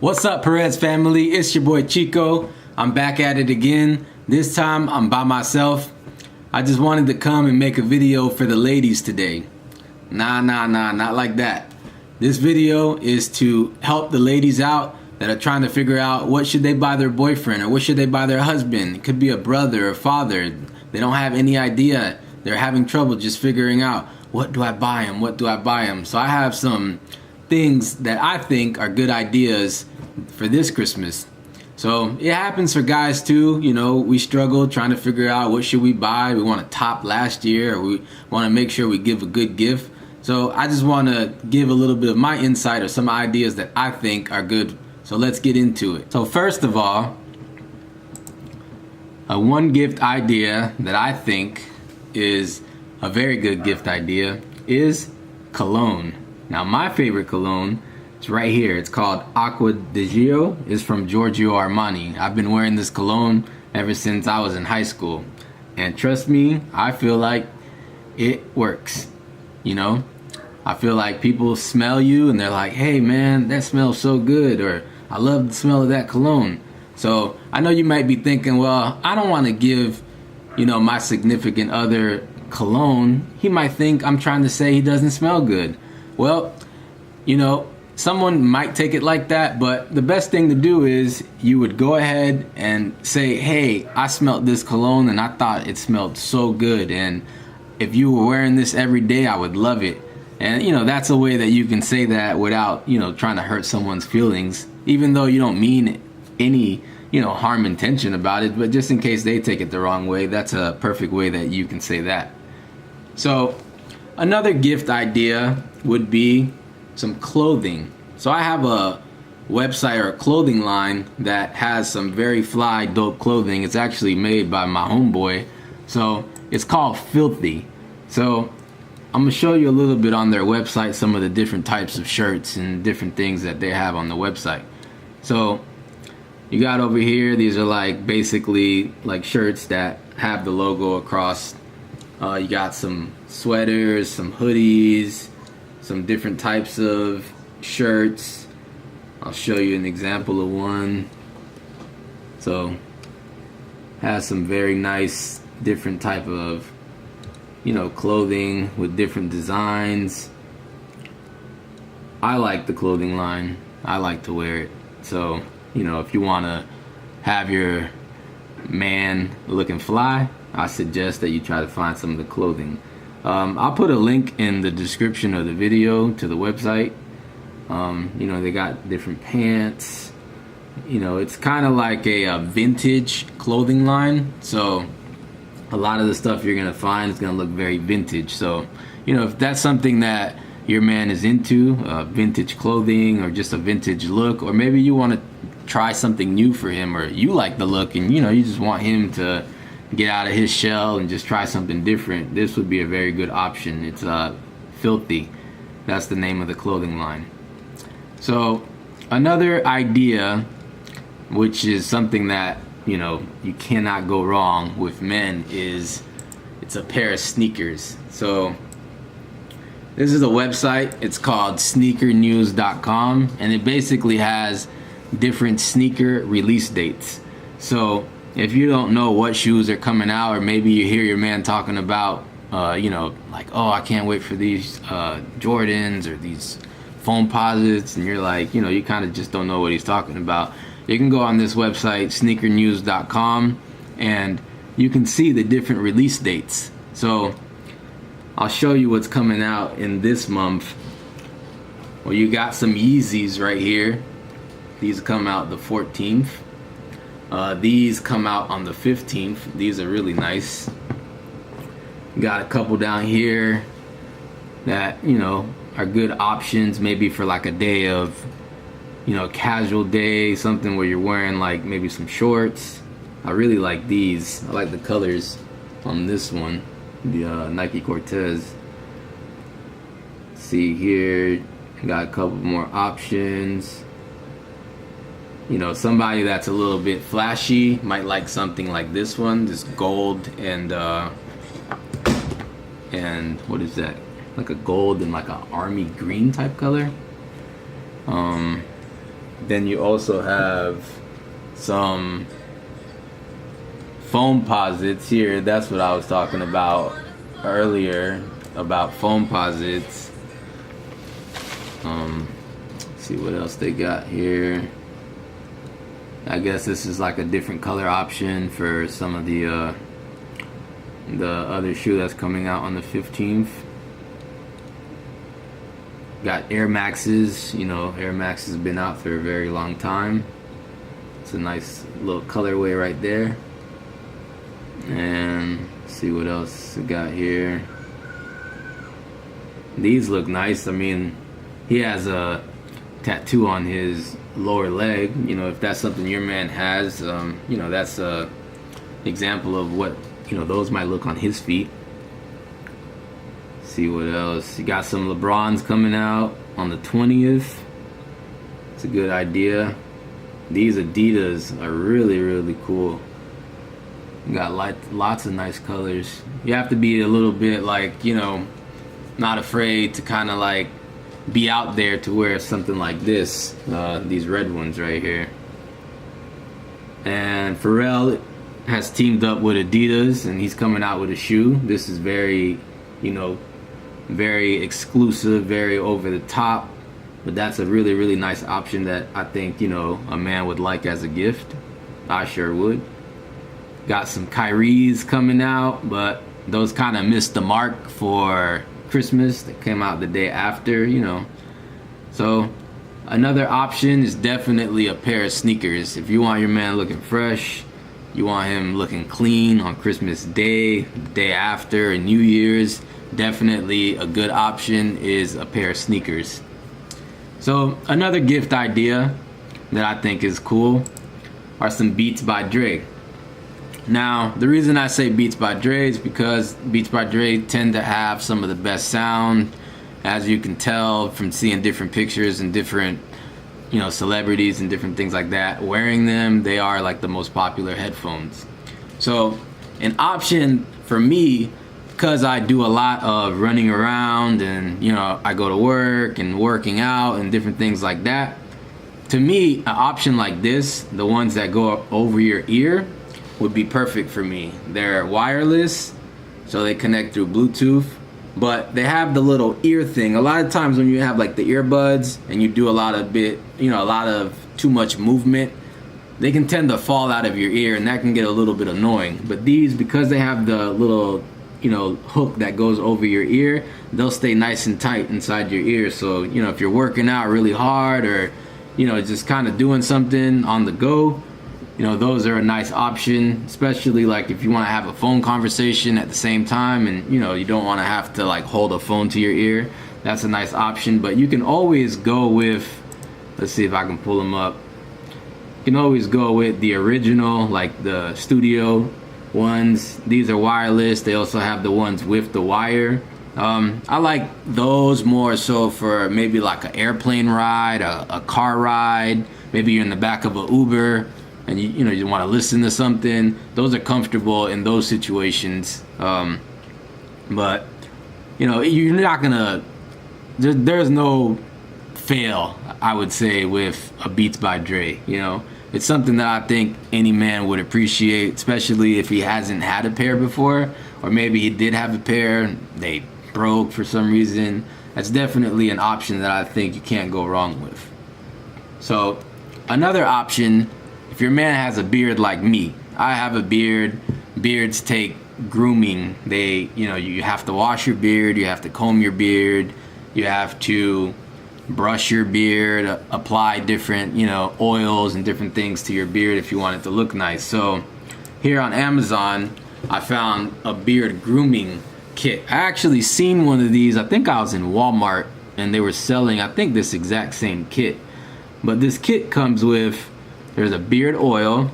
What's up, Perez family? It's your boy Chico. I'm back at it again. This time I'm by myself. I just wanted to come and make a video for the ladies today. Nah, not like that. This video is to help the ladies out that are trying to figure out what should they buy their boyfriend or what should they buy their husband. It could be a brother or father. They don't have any idea. They're having trouble just figuring out, what do I buy him? What do I buy him? So I have some things that I think are good ideas for this Christmas. So it happens for guys too. You know, we struggle trying to figure out what should we buy. We want to top last year, or we want to make sure we give a good gift. So I just want to give a little bit of my insight or some ideas that I think are good. So let's get into it. So first of all, one gift idea that I think is a very good gift idea is cologne. Now my favorite cologne is right here. It's called Acqua di Gio. It's from Giorgio Armani. I've been wearing this cologne ever since I was in high school. And trust me, I feel like it works. You know, I feel like people smell you and they're like, hey man, that smells so good, or I love the smell of that cologne. So I know you might be thinking, well, I don't want to give, you know, my significant other cologne. He might think I'm trying to say he doesn't smell good. Well, you know, someone might take it like that, but the best thing to do is you would go ahead and say, hey, I smelled this cologne and I thought it smelled so good, and if you were wearing this every day, I would love it. And you know, that's a way that you can say that without, you know, trying to hurt someone's feelings, even though you don't mean any, you know, harm intention about it, but just in case they take it the wrong way, that's a perfect way that you can say that. So another gift idea would be some clothing. So I have a website or a clothing line that has some very fly, dope clothing. It's actually made by my homeboy. So it's called Filthy. So I'm gonna show you a little bit on their website, some of the different types of shirts and different things that they have on the website. So you got over here, these are like basically like shirts that have the logo across. You got some sweaters, some hoodies, some different types of shirts. I'll show you an example of one. So has some very nice different type of, you know, clothing with different designs. I like the clothing line. I like to wear it. So, you know, if you want to have your man looking fly, I suggest that you try to find some of the clothing. I'll put a link in the description of the video to the website. You know, they got different pants. You know, it's kind of like a vintage clothing line. So a lot of the stuff you're gonna find is gonna look very vintage. So, you know, if that's something that your man is into, vintage clothing or just a vintage look, or maybe you want to try something new for him, or you like the look and, you know, you just want him to get out of his shell and just try something different, this would be a very good option. It's Filthy. That's the name of the clothing line. So another idea, which is something that, you know, you cannot go wrong with men, is it's a pair of sneakers. So this is a website. It's called sneakernews.com, and it basically has different sneaker release dates. So if you don't know what shoes are coming out, or maybe you hear your man talking about, you know, like, oh, I can't wait for these Jordans or these foam posits, and you're like, you know, you kind of just don't know what he's talking about. You can go on this website, sneakernews.com, and you can see the different release dates. So I'll show you what's coming out in this month. Well, you got some Yeezys right here. These come out the 14th. These come out on the 15th. These are really nice. Got a couple down here that, you know, are good options maybe for like a day of, you know, casual day, something where you're wearing like maybe some shorts. I really like these. I like the colors on this one, the Nike Cortez. See here, got a couple more options. You know, somebody that's a little bit flashy might like something like this one, this gold and what is that? Like a gold and like an army green type color. Then you also have some foam posits here. That's what I was talking about earlier, about foam posits. Let's see what else they got here. I guess this is like a different color option for some of the other shoe that's coming out on the 15th. Got Air Maxes. You know, Air Max has been out for a very long time. It's a nice little colorway right there. And let's see what else we got here. These look nice. I mean, he has a tattoo on his lower leg. You know, if that's something your man has, you know, that's a example of what, you know, those might look on his feet. See what else. You got some LeBrons coming out on the 20th. It's a good idea. These Adidas are really, really cool. You got lots of nice colors. You have to be a little bit like, you know, not afraid to kind of like be out there to wear something like this. These red ones right here. And Pharrell has teamed up with Adidas, and he's coming out with a shoe. This is very, you know, very exclusive, very over the top, but that's a really, really nice option that I think, you know, a man would like as a gift. I sure would. Got some Kyrie's coming out, but those kind of missed the mark for Christmas. They came out the day after, you know. So another option is definitely a pair of sneakers. If you want your man looking fresh, you want him looking clean on Christmas Day, the day after, and New Year's, definitely a good option is a pair of sneakers. So another gift idea that I think is cool are some Beats by Dre. Now, the reason I say Beats by Dre is because Beats by Dre tend to have some of the best sound, as you can tell from seeing different pictures and different, you know, celebrities and different things like that wearing them. They are like the most popular headphones. So an option for me, because I do a lot of running around and, you know, I go to work and working out and different things like that, to me, an option like this, the ones that go over your ear, would be perfect for me. They're wireless, so they connect through Bluetooth, but they have the little ear thing. A lot of times when you have like the earbuds and you do a lot of too much movement, they can tend to fall out of your ear, and that can get a little bit annoying. But these, because they have the little, you know, hook that goes over your ear, they'll stay nice and tight inside your ear. So, you know, if you're working out really hard, or, you know, just kind of doing something on the go, you know, those are a nice option, especially like if you want to have a phone conversation at the same time, and, you know, you don't want to have to like hold a phone to your ear. That's a nice option. But you can always go with, let's see if I can pull them up. You can always go with the original, like the studio ones. These are wireless. They also have the ones with the wire. I like those more so for maybe like an airplane ride, a car ride. Maybe you're in the back of an Uber and you know you want to listen to something. Those are comfortable in those situations. But you know, you're not gonna. There's no fail, I would say, with a Beats by Dre. You know, it's something that I think any man would appreciate, especially if he hasn't had a pair before, or maybe he did have a pair, they broke for some reason. That's definitely an option that I think you can't go wrong with. So another option, if your man has a beard like me, I have a beard. Beards take grooming. You have to wash your beard, you have to comb your beard, you have to brush your beard, apply different, oils and different things to your beard if you want it to look nice. So here on Amazon, I found a beard grooming kit. I actually seen one of these. I think I was in Walmart and they were selling, I think, this exact same kit. But this kit comes with, there's a beard oil,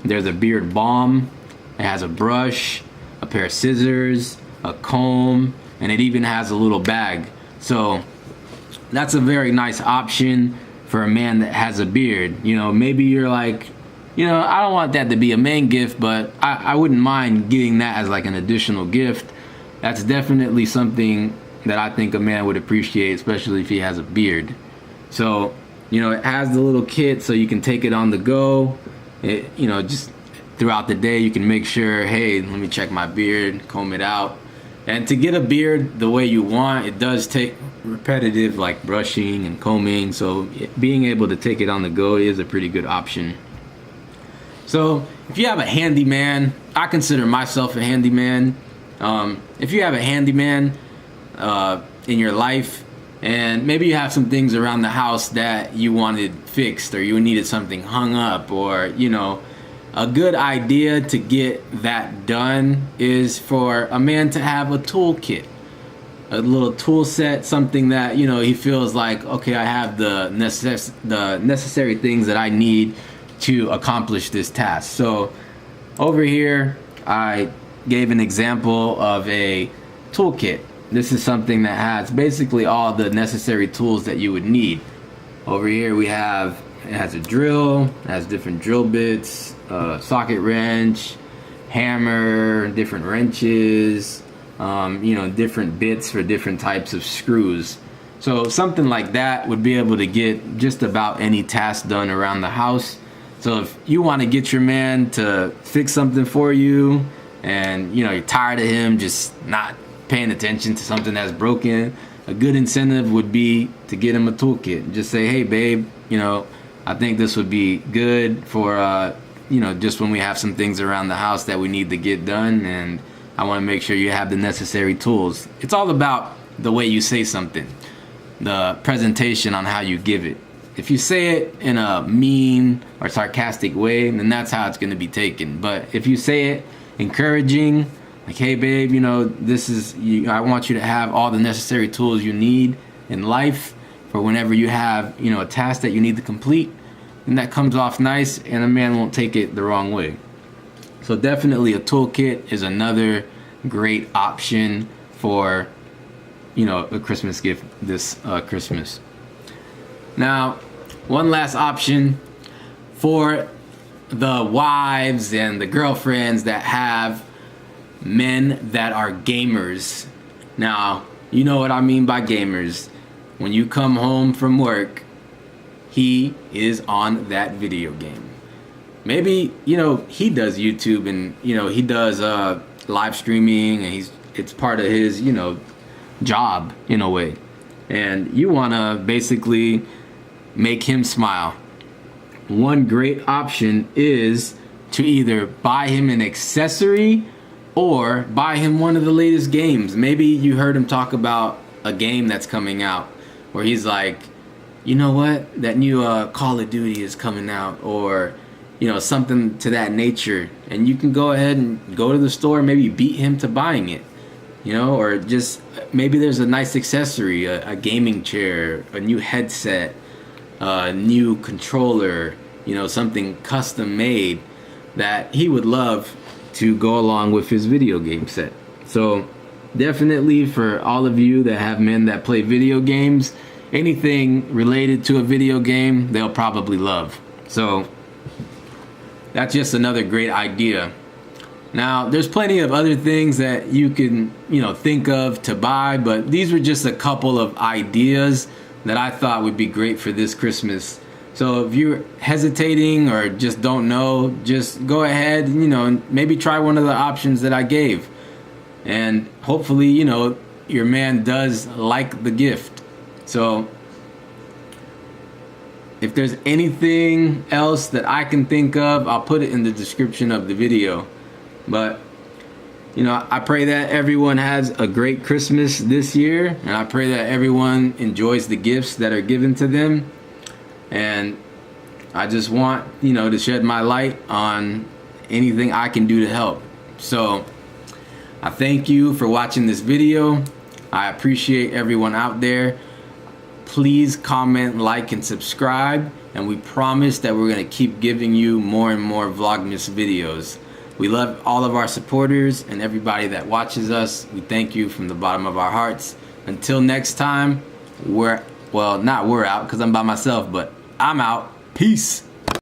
there's a beard balm, it has a brush, a pair of scissors, a comb, and it even has a little bag. So that's a very nice option for a man that has a beard. Maybe you're like, I don't want that to be a main gift, but I wouldn't mind getting that as like an additional gift. That's definitely something that I think a man would appreciate, especially if he has a beard. So it has the little kit so you can take it on the go. Just throughout the day you can make sure, hey, let me check my beard, comb it out. And to get a beard the way you want, it does take repetitive, like brushing and combing. So being able to take it on the go is a pretty good option. So if you have a handyman, I consider myself a handyman. If you have a handyman in your life, and maybe you have some things around the house that you wanted fixed, or you needed something hung up, or a good idea to get that done is for a man to have a toolkit, a little tool set, something that he feels like, okay, I have the necessary things that I need to accomplish this task. So over here I gave an example of a toolkit. This is something that has basically all the necessary tools that you would need. Over here it has a drill, it has different drill bits, socket wrench, hammer, different wrenches, different bits for different types of screws. So something like that would be able to get just about any task done around the house. So if you want to get your man to fix something for you, and you're tired of him just not paying attention to something that's broken, a good incentive would be to get him a toolkit. Just say, hey babe, I think this would be good for just when we have some things around the house that we need to get done, and I want to make sure you have the necessary tools. It's all about the way you say something, the presentation on how you give it. If you say it in a mean or sarcastic way, then that's how it's going to be taken. But if you say it encouraging, like, hey babe, this is I want you to have all the necessary tools you need in life for whenever you have a task that you need to complete, and that comes off nice, and a man won't take it the wrong way. So definitely a toolkit is another great option for a Christmas gift this Christmas. Now, one last option for the wives and the girlfriends that have men that are gamers. Now, you know what I mean by gamers. When you come home from work, he is on that video game. Maybe, he does YouTube, and, he does live streaming, and it's part of his, job in a way. And you want to basically make him smile. One great option is to either buy him an accessory or buy him one of the latest games. Maybe you heard him talk about a game that's coming out where he's like, you know what, that new Call of Duty is coming out, or something to that nature, and you can go ahead and go to the store, maybe beat him to buying it, or just maybe there's a nice accessory, a gaming chair, a new headset, a new controller, something custom made that he would love to go along with his video game set. So definitely for all of you that have men that play video games, anything related to a video game they'll probably love. So that's just another great idea. Now, there's plenty of other things that you can, think of to buy, but these were just a couple of ideas that I thought would be great for this Christmas. So if you're hesitating or just don't know, just go ahead and, maybe try one of the options that I gave. And hopefully, your man does like the gift. So if there's anything else that I can think of, I'll put it in the description of the video. But I pray that everyone has a great Christmas this year, and I pray that everyone enjoys the gifts that are given to them. And I just want to shed my light on anything I can do to help. So I thank you for watching this video. I appreciate everyone out there. Please comment, like, and subscribe, and we promise that we're going to keep giving you more and more Vlogmas videos. We love all of our supporters and everybody that watches us. We thank you from the bottom of our hearts. Until next time, not we're out because I'm by myself, but I'm out. Peace.